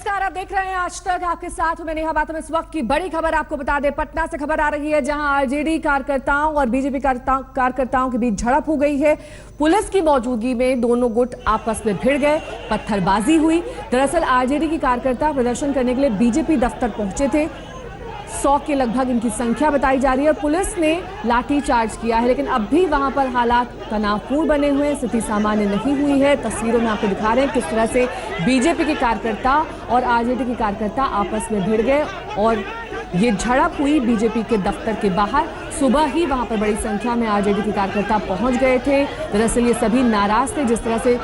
नमस्कार, आप देख रहे हैं आज तक। आपके साथ हूं मैं नेहा बातों में। इस वक्त की बड़ी खबर आपको बता दें, पटना से खबर आ रही है जहां आरजेडी कार्यकर्ताओं और बीजेपी कार्यकर्ताओं के बीच झड़प हो गई है। पुलिस की मौजूदगी में दोनों गुट आपस में भिड़ गए, पत्थरबाजी हुई। दरअसल आरजेडी के कार्यकर्ता प्रदर्शन करने के लिए बीजेपी दफ्तर पहुंचे थे। 100 के लगभग इनकी संख्या बताई जा रही है। पुलिस ने लाठीचार्ज किया है, लेकिन अब भी वहां पर हालात तनावपूर्ण बने हुए हैं, स्थिति सामान्य नहीं हुई है। तस्वीरों में आपको दिखा रहे हैं किस तरह से बीजेपी के कार्यकर्ता और आरजेडी के कार्यकर्ता आपस में भिड़ गए और ये झड़प हुई बीजेपी के दफ्तर के बाहर। सुबह ही वहां पर बड़ी संख्या में आरजेडी के कार्यकर्ता पहुंच गए थे। दरअसल ये सभी नाराज थे जिस तरह से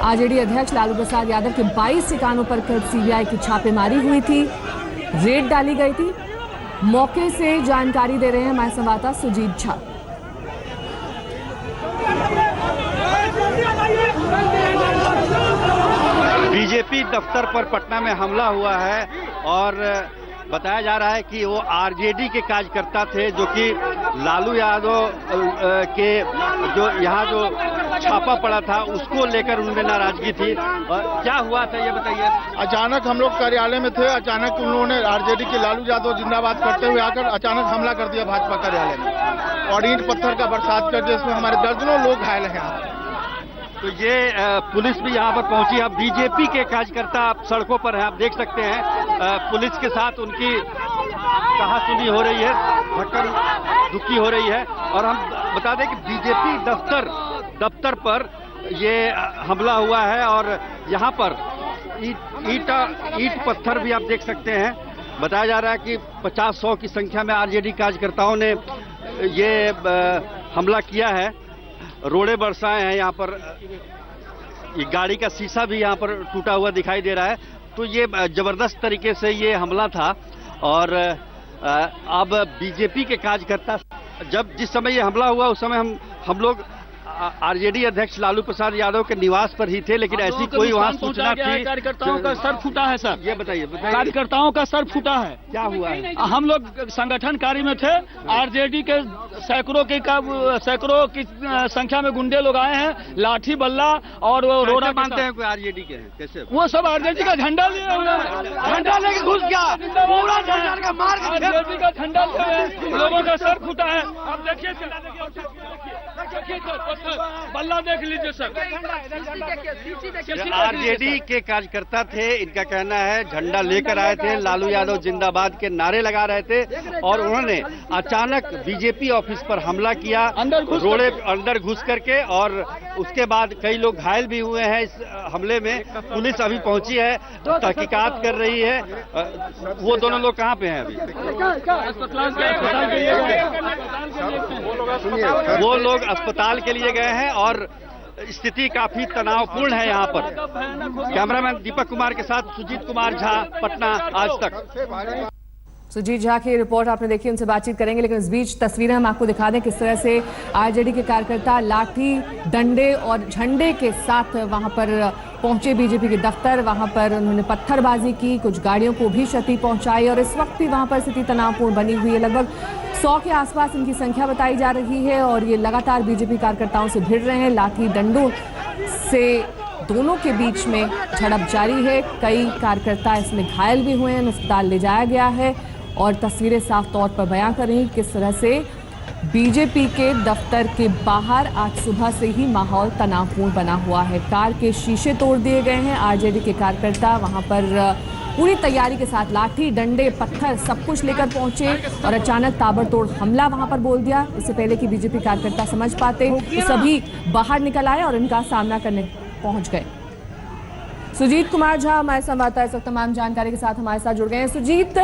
आरजेडी अध्यक्ष लालू प्रसाद यादव के 22 ठिकानों पर सीबीआई की छापेमारी हुई थी, रेड डाली गई थी। मौके से जानकारी दे रहे हैं हमारे संवाददाता सुजीत झा। बीजेपी दफ्तर पर पटना में हमला हुआ है और बताया जा रहा है कि वो आरजेडी के कार्यकर्ता थे जो कि लालू यादव के जो यहाँ जो छापा पड़ा था उसको लेकर उनमें नाराजगी थी। क्या हुआ था ये बताइए। अचानक हम लोग कार्यालय में थे, अचानक उन्होंने आरजेडी के लालू यादव जिंदाबाद करते हुए आकर अचानक हमला कर दिया भाजपा कार्यालय में और ईंट पत्थर का बरसात कर दिया, जिसमें हमारे दर्जनों लोग घायल हैं। तो ये पुलिस भी यहाँ पर पहुंची। अब बीजेपी के कार्यकर्ता आप सड़कों पर हैं, आप देख सकते हैं पुलिस के साथ उनकी कहासुनी हो रही है, धक्का धुक्की हो रही है। और हम बता दें कि बीजेपी दफ्तर पर ये हमला हुआ है और यहाँ पर ईंट पत्थर भी आप देख सकते हैं। बताया जा रहा है कि 50-100 की संख्या में आरजेडी कार्यकर्ताओं ने ये हमला किया है। रोड़े बरसाए हैं यहाँ पर, ये गाड़ी का शीशा भी यहाँ पर टूटा हुआ दिखाई दे रहा है। तो ये जबरदस्त तरीके से ये हमला था और अब बीजेपी के कार्यकर्ता जिस समय ये हमला हुआ उस समय हम लोग आरजेडी अध्यक्ष लालू प्रसाद यादव के निवास पर ही थे, लेकिन ऐसी कोई वहाँ सूचना थी। कार्यकर्ताओं का सर फूटा है सर। ये बताइए कार्यकर्ताओं का सर फूटा है। क्या हुआ है? हम लोग संगठन कार्य में थे, आरजेडी के सैकड़ों की संख्या में गुंडे लोग आए हैं, लाठी बल्ला और वो रोड़ा मानते हैं कोई आरजेडी के हैं कैसे? वो सब आरजेडी का झंडा लिए हुए हैं, झंडा लेके घुस गया, पूरा झंडा का मार आरजेडी का झंडा लिए लोगों का सर फूटा है। अब देखिए बल्ला देख लीजिए सर। आरजेडी के कार्यकर्ता थे, इनका कहना है झंडा लेकर आए थे, लालू यादव जिंदाबाद के नारे लगा रहे थे और उन्होंने अचानक बीजेपी ऑफिस पर हमला किया, रोड़े अंदर घुस करके। और उसके बाद कई लोग घायल भी हुए हैं इस हमले में। पुलिस अभी पहुंची है, तहकीकात कर रही है। वो दोनों लोग कहाँ पे हैं अभी? वो लोग अस्पताल के लिए गए हैं और स्थिति काफी तनावपूर्ण है यहाँ पर। कैमरामैन दीपक कुमार के साथ सुजीत कुमार झा, पटना आज तक। सुजीत झा की रिपोर्ट आपने देखी, उनसे बातचीत करेंगे, लेकिन इस बीच तस्वीरें हम आपको दिखा दें किस तरह से आरजेडी के कार्यकर्ता लाठी डंडे और झंडे के साथ वहां पर पहुंचे बीजेपी के दफ्तर। वहां पर उन्होंने पत्थरबाजी की, कुछ गाड़ियों को भी क्षति पहुंचाई और इस वक्त भी वहां पर स्थिति तनावपूर्ण बनी हुई है। लगभग 100 के आसपास इनकी संख्या बताई जा रही है और ये लगातार बीजेपी कार्यकर्ताओं से भिड़ रहे हैं। लाठी डंडों से दोनों के बीच में झड़प जारी है। कई कार्यकर्ता इसमें घायल भी हुए हैं, अस्पताल ले जाया गया है और तस्वीरें साफ तौर पर बयां कर रही किस तरह से बीजेपी के दफ्तर के बाहर आज सुबह से ही माहौल तनावपूर्ण बना हुआ है। कार के शीशे तोड़ दिए गए हैं। आरजेडी के कार्यकर्ता वहां पर पूरी तैयारी के साथ लाठी डंडे पत्थर सब कुछ लेकर पहुंचे और अचानक ताबड़तोड़ हमला वहां पर बोल दिया। इससे पहले कि बीजेपी कार्यकर्ता समझ पाते, तो सभी बाहर निकल आए और इनका सामना करने पहुंच गए। सुजीत कुमार झा हमारे संवाददाता इस वक्त तमाम जानकारी के साथ हमारे साथ जुड़ गए हैं। सुजीत,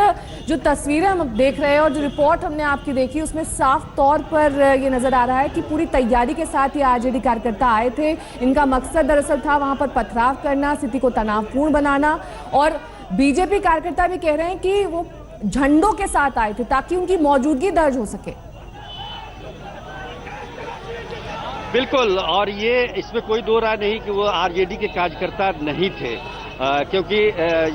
जो तस्वीरें हम देख रहे हैं और जो रिपोर्ट हमने आपकी देखी उसमें साफ तौर पर ये नजर आ रहा है कि पूरी तैयारी के साथ ये आरजेडी कार्यकर्ता आए थे। इनका मकसद दरअसल था वहां पर पथराव करना, स्थिति को तनावपूर्ण बनाना और बीजेपी कार्यकर्ता भी कह रहे हैं कि वो झंडों के साथ आए थे ताकि उनकी मौजूदगी दर्ज हो सके। बिल्कुल, और ये इसमें कोई दो राय नहीं कि वो आरजेडी के कार्यकर्ता नहीं थे। क्योंकि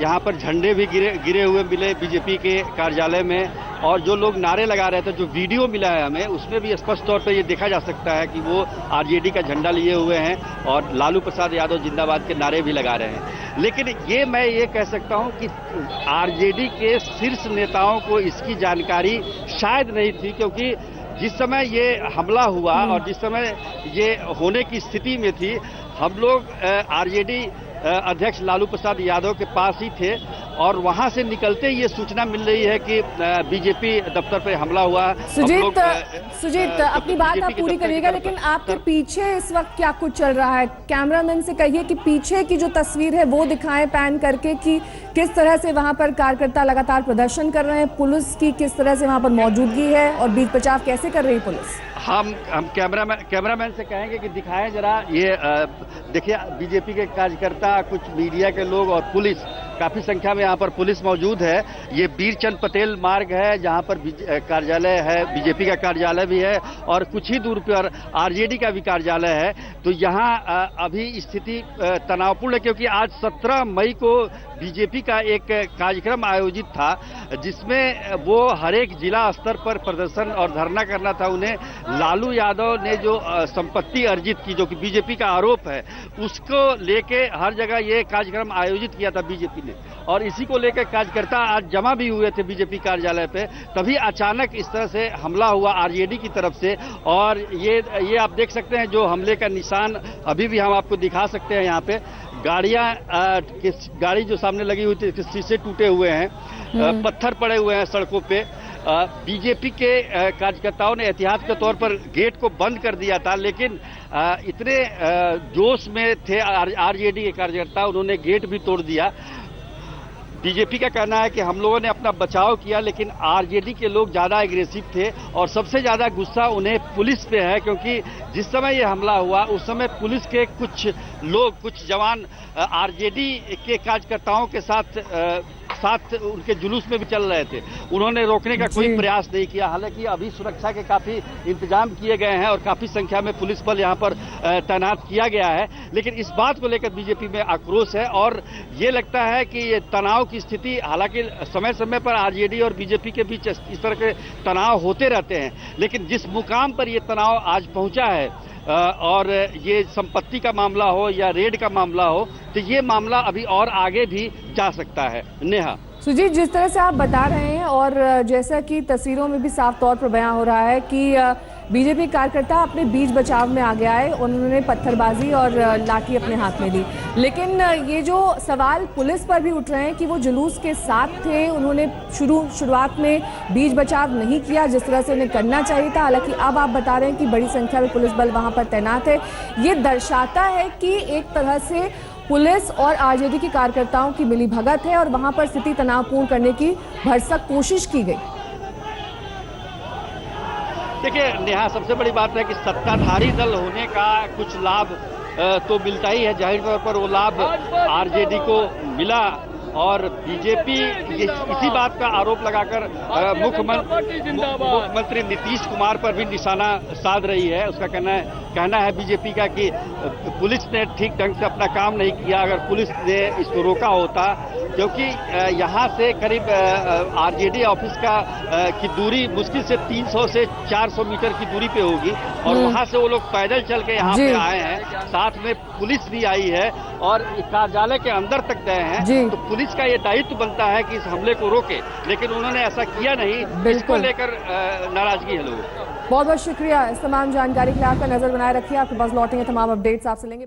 यहाँ पर झंडे भी गिरे हुए मिले बीजेपी के कार्यालय में, और जो लोग नारे लगा रहे थे, जो वीडियो मिला है हमें, उसमें भी स्पष्ट तौर पर ये देखा जा सकता है कि वो आरजेडी का झंडा लिए हुए हैं और लालू प्रसाद यादव जिंदाबाद के नारे भी लगा रहे हैं। लेकिन ये मैं ये कह सकता हूं कि आरजेडी के शीर्ष नेताओं को इसकी जानकारी शायद नहीं थी, क्योंकि जिस समय ये हमला हुआ और जिस समय ये होने की स्थिति में थी, हम लोग आरजेडी अध्यक्ष लालू प्रसाद यादव के पास ही थे, और वहां से निकलते ही ये सूचना मिल रही है कि बीजेपी दफ्तर पर हमला हुआ। सुजीत अपनी बात आप पूरी करिएगा, लेकिन आपके पीछे इस वक्त क्या कुछ चल रहा है? कैमरामैन से कहिए कि पीछे की जो तस्वीर है वो दिखाएं पैन करके, कि किस तरह से वहां पर कार्यकर्ता लगातार प्रदर्शन कर रहे हैं, पुलिस की किस तरह से वहां पर मौजूदगी है और बीच बचाव कैसे कर रही है पुलिस। हम कैमरामैन से कहेंगे कि दिखाएं जरा ये देखिए, बीजेपी के कार्यकर्ता, कुछ मीडिया के लोग और पुलिस, काफी संख्या में यहाँ पर पुलिस मौजूद है। ये वीरचंद पटेल मार्ग है जहाँ पर कार्यालय है, बीजेपी का कार्यालय भी है, और कुछ ही दूर पर आरजेडी का भी कार्यालय है। तो यहाँ अभी स्थिति तनावपूर्ण है, क्योंकि आज 17 मई को बीजेपी का एक कार्यक्रम आयोजित था, जिसमें वो हर एक जिला स्तर पर प्रदर्शन और धरना करना था उन्हें। लालू यादव ने जो संपत्ति अर्जित की, जो कि बीजेपी का आरोप है, उसको लेके हर जगह ये कार्यक्रम आयोजित किया था बीजेपी ने, और इसी को लेकर कार्यकर्ता आज जमा भी हुए थे बीजेपी कार्यालय पे। तभी अचानक इस तरह से हमला हुआ आरजेडी की तरफ से, और ये आप देख सकते हैं जो हमले का निशान अभी भी हम आपको दिखा सकते हैं। यहाँ पे गाड़ी जो सामने लगी हुई थी, शीशे टूटे हुए हैं, पत्थर पड़े हुए हैं सड़कों पे। बीजेपी के कार्यकर्ताओं ने एहतियात के तौर पर गेट को बंद कर दिया था, लेकिन इतने जोश में थे आरजेडी के कार्यकर्ता, उन्होंने गेट भी तोड़ दिया। बीजेपी का कहना है कि हम लोगों ने अपना बचाव किया, लेकिन आरजेडी के लोग ज्यादा एग्रेसिव थे, और सबसे ज्यादा गुस्सा उन्हें पुलिस पे है, क्योंकि जिस समय ये हमला हुआ उस समय पुलिस के कुछ लोग, कुछ जवान आरजेडी के कार्यकर्ताओं के साथ उनके जुलूस में भी चल रहे थे। उन्होंने रोकने का कोई प्रयास नहीं किया। हालांकि अभी सुरक्षा के काफी इंतजाम किए गए हैं और काफी संख्या में पुलिस बल यहाँ पर तैनात किया गया है, लेकिन इस बात को लेकर बीजेपी में आक्रोश है, और ये लगता है कि ये तनाव की स्थिति, हालांकि समय समय पर आरजेडी और बीजेपी के बीच इस तरह के तनाव होते रहते हैं, लेकिन जिस मुकाम पर ये तनाव आज पहुंचा है, और ये संपत्ति का मामला हो या रेड का मामला हो, तो ये मामला अभी और आगे भी जा सकता है। नेहा। सुजीत, जिस तरह से आप बता रहे हैं और जैसा कि तस्वीरों में भी साफ तौर पर बयां हो रहा है कि बीजेपी कार्यकर्ता अपने बीच बचाव में आ गया है, उन्होंने पत्थरबाजी और लाठी अपने हाथ में ली, लेकिन ये जो सवाल पुलिस पर भी उठ रहे हैं कि वो जुलूस के साथ थे, उन्होंने शुरुआत में बीच बचाव नहीं किया जिस तरह से उन्हें करना चाहिए था। हालांकि अब आप बता रहे हैं कि बड़ी संख्या में पुलिस बल वहां पर तैनात है। ये दर्शाता है कि एक तरह से पुलिस और आरजेडी के कार्यकर्ताओं की मिलीभगत है और वहां पर स्थिति तनावपूर्ण करने की भरसक कोशिश की गई। देखिए नेहा, सबसे बड़ी बात है कि सत्ताधारी दल होने का कुछ लाभ तो मिलता ही है, जाहिर तौर पर वो लाभ आरजेडी को मिला, और बीजेपी इसी बात का आरोप लगाकर मुख्यमंत्री नीतीश कुमार पर भी निशाना साध रही है। उसका कहना है बीजेपी का कि पुलिस ने ठीक ढंग से अपना काम नहीं किया। अगर पुलिस ने इसको रोका होता, क्योंकि यहाँ से करीब आरजेडी ऑफिस की दूरी मुश्किल से 300 से 400 मीटर की दूरी पे होगी, और वहाँ से वो लोग पैदल चल के यहाँ पे आए हैं, साथ में पुलिस भी आई है और कार्यालय के अंदर तक गए हैं। तो पुलिस का ये दायित्व बनता है कि इस हमले को रोके, लेकिन उन्होंने ऐसा किया नहीं। इसको लेकर नाराजगी है लोगों। बहुत बहुत शुक्रिया इस तमाम जानकारी के लिए। आपका नजर बनाए रखिए, आपके पास लौटेंगे तमाम अपडेट्स आपसे लेंगे।